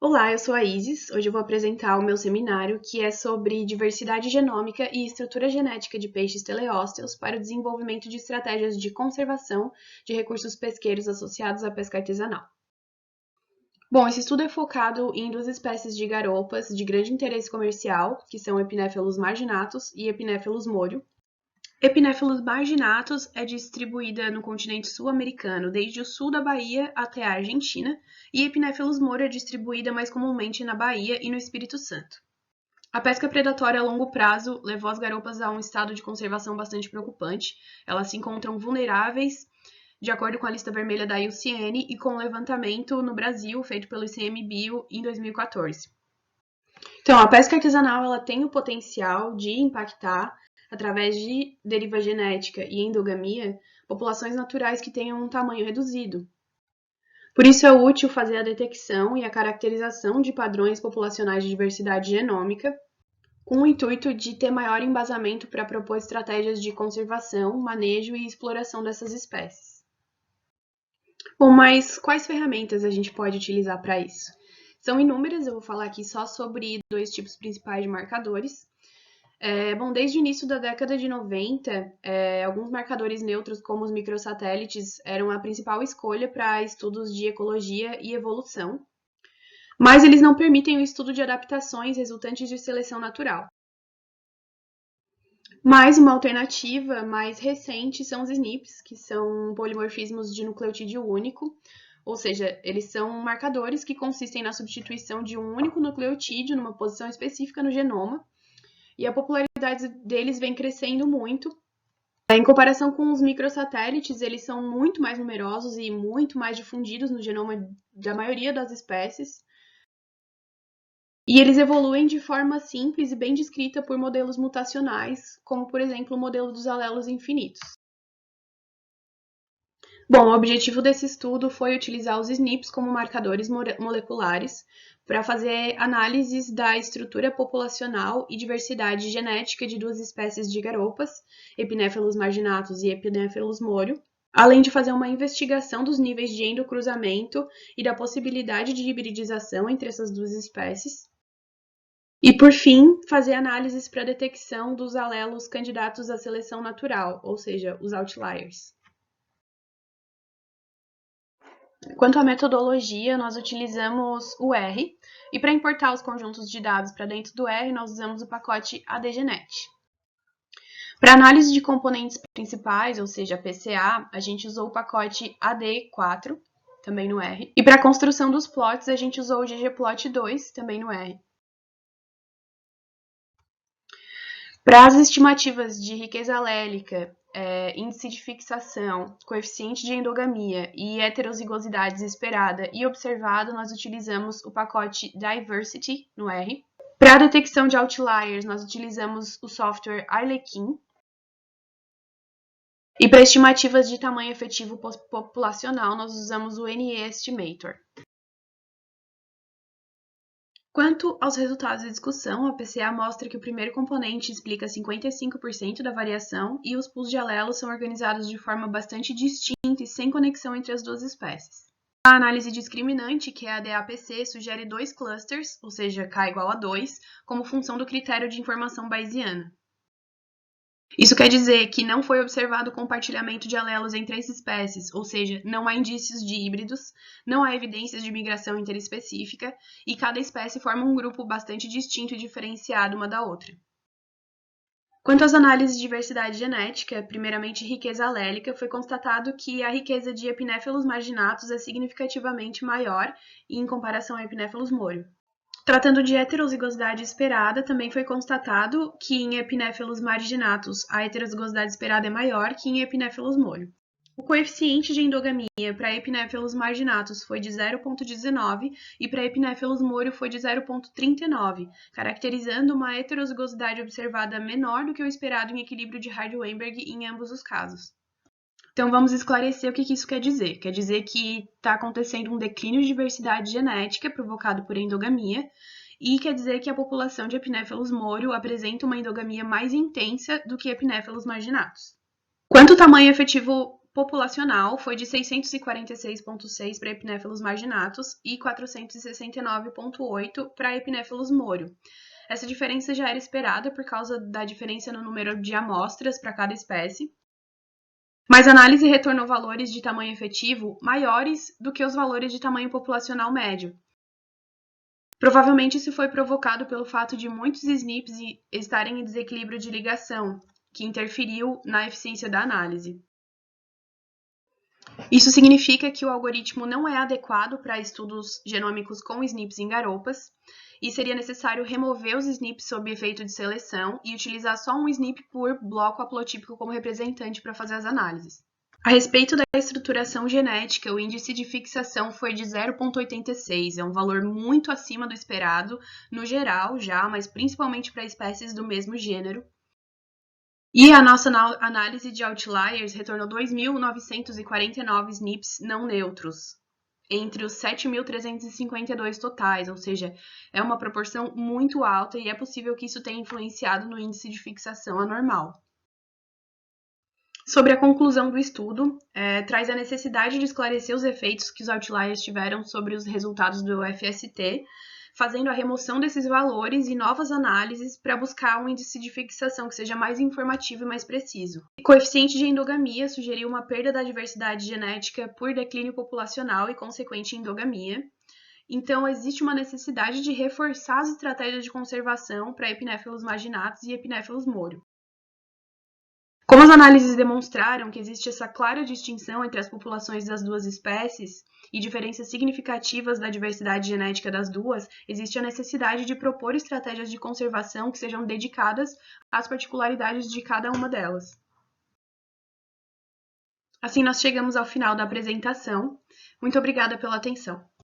Olá, eu sou a Isis. Hoje eu vou apresentar o meu seminário, que é sobre diversidade genômica e estrutura genética de peixes teleósteos para o desenvolvimento de estratégias de conservação de recursos pesqueiros associados à pesca artesanal. Bom, esse estudo é focado em duas espécies de garopas de grande interesse comercial, que são Epinephelus marginatus e Epinephelus morio. Epinephelus marginatus é distribuída no continente sul-americano, desde o sul da Bahia até a Argentina, e Epinephelus morio é distribuída mais comumente na Bahia e no Espírito Santo. A pesca predatória a longo prazo levou as garopas a um estado de conservação bastante preocupante. Elas se encontram vulneráveis, de acordo com a lista vermelha da IUCN e com o levantamento no Brasil feito pelo ICMBio em 2014. Então, a pesca artesanal ela tem o potencial de impactar, através de deriva genética e endogamia, populações naturais que tenham um tamanho reduzido. Por isso é útil fazer a detecção e a caracterização de padrões populacionais de diversidade genômica, com o intuito de ter maior embasamento para propor estratégias de conservação, manejo e exploração dessas espécies. Bom, mas quais ferramentas a gente pode utilizar para isso? São inúmeras, eu vou falar aqui só sobre dois tipos principais de marcadores. Bom, desde o início da década de 90, alguns marcadores neutros, como os microsatélites, eram a principal escolha para estudos de ecologia e evolução, mas eles não permitem o estudo de adaptações resultantes de seleção natural. Mas uma alternativa mais recente são os SNPs, que são polimorfismos de nucleotídeo único, ou seja, eles são marcadores que consistem na substituição de um único nucleotídeo numa posição específica no genoma, e a popularidade deles vem crescendo muito. Em comparação com os microsatélites, eles são muito mais numerosos e muito mais difundidos no genoma da maioria das espécies. E eles evoluem de forma simples e bem descrita por modelos mutacionais, como, por exemplo, o modelo dos alelos infinitos. Bom, o objetivo desse estudo foi utilizar os SNPs como marcadores moleculares para fazer análises da estrutura populacional e diversidade genética de duas espécies de garopas, Epinephelus marginatus e Epinephelus morio, além de fazer uma investigação dos níveis de endocruzamento e da possibilidade de hibridização entre essas duas espécies. E, por fim, fazer análises para detecção dos alelos candidatos à seleção natural, ou seja, os outliers. Quanto à metodologia, nós utilizamos o R, e para importar os conjuntos de dados para dentro do R, nós usamos o pacote ADGenet. Para análise de componentes principais, ou seja, PCA, a gente usou o pacote AD4, também no R. E para a construção dos plots, a gente usou o ggplot2, também no R. Para as estimativas de riqueza alélica, índice de fixação, coeficiente de endogamia e heterozigosidades esperada e observado, nós utilizamos o pacote Diversity no R. Para a detecção de outliers, nós utilizamos o software Arlequim. E para estimativas de tamanho efetivo populacional, nós usamos o NE-Estimator. Quanto aos resultados da discussão, a PCA mostra que o primeiro componente explica 55% da variação e os pools de alelos são organizados de forma bastante distinta e sem conexão entre as duas espécies. A análise discriminante, que é a DAPC, sugere dois clusters, ou seja, K igual a 2, como função do critério de informação bayesiana. Isso quer dizer que não foi observado compartilhamento de alelos entre as espécies, ou seja, não há indícios de híbridos, não há evidências de migração interespecífica e cada espécie forma um grupo bastante distinto e diferenciado uma da outra. Quanto às análises de diversidade genética, primeiramente riqueza alélica, foi constatado que a riqueza de Epinephelus marginatus é significativamente maior em comparação a Epinephelus morio. Tratando de heterozigosidade esperada, também foi constatado que em Epinephelus marginatus a heterozigosidade esperada é maior que em Epinephelus morio. O coeficiente de endogamia para Epinephelus marginatus foi de 0,19 e para Epinephelus morio foi de 0,39, caracterizando uma heterozigosidade observada menor do que o esperado em equilíbrio de Hardy-Weinberg em ambos os casos. Então, vamos esclarecer o que isso quer dizer. Quer dizer que está acontecendo um declínio de diversidade genética provocado por endogamia e quer dizer que a população de Epinephelus morio apresenta uma endogamia mais intensa do que Epinephelus marginatus. Quanto ao tamanho efetivo populacional foi de 646,6 para Epinéphelos marginatus e 469,8 para Epinéphelos moro. Essa diferença já era esperada por causa da diferença no número de amostras para cada espécie, mas a análise retornou valores de tamanho efetivo maiores do que os valores de tamanho populacional médio. Provavelmente isso foi provocado pelo fato de muitos SNPs estarem em desequilíbrio de ligação, que interferiu na eficiência da análise. Isso significa que o algoritmo não é adequado para estudos genômicos com SNPs em garopas, e seria necessário remover os SNPs sob efeito de seleção e utilizar só um SNP por bloco haplotípico como representante para fazer as análises. A respeito da estruturação genética, o índice de fixação foi de 0,86, é um valor muito acima do esperado, no geral já, mas principalmente para espécies do mesmo gênero. E a nossa análise de outliers retornou 2.949 SNPs não neutros, entre os 7.352 totais, ou seja, é uma proporção muito alta e é possível que isso tenha influenciado no índice de fixação anormal. Sobre a conclusão do estudo, traz a necessidade de esclarecer os efeitos que os outliers tiveram sobre os resultados do FST, fazendo a remoção desses valores e novas análises para buscar um índice de fixação que seja mais informativo e mais preciso. O coeficiente de endogamia sugeriu uma perda da diversidade genética por declínio populacional e consequente endogamia. Então, existe uma necessidade de reforçar as estratégias de conservação para Epinéphelos marginatus e Epinéphelos moro. Como as análises demonstraram que existe essa clara distinção entre as populações das duas espécies e diferenças significativas da diversidade genética das duas, existe a necessidade de propor estratégias de conservação que sejam dedicadas às particularidades de cada uma delas. Assim, nós chegamos ao final da apresentação. Muito obrigada pela atenção.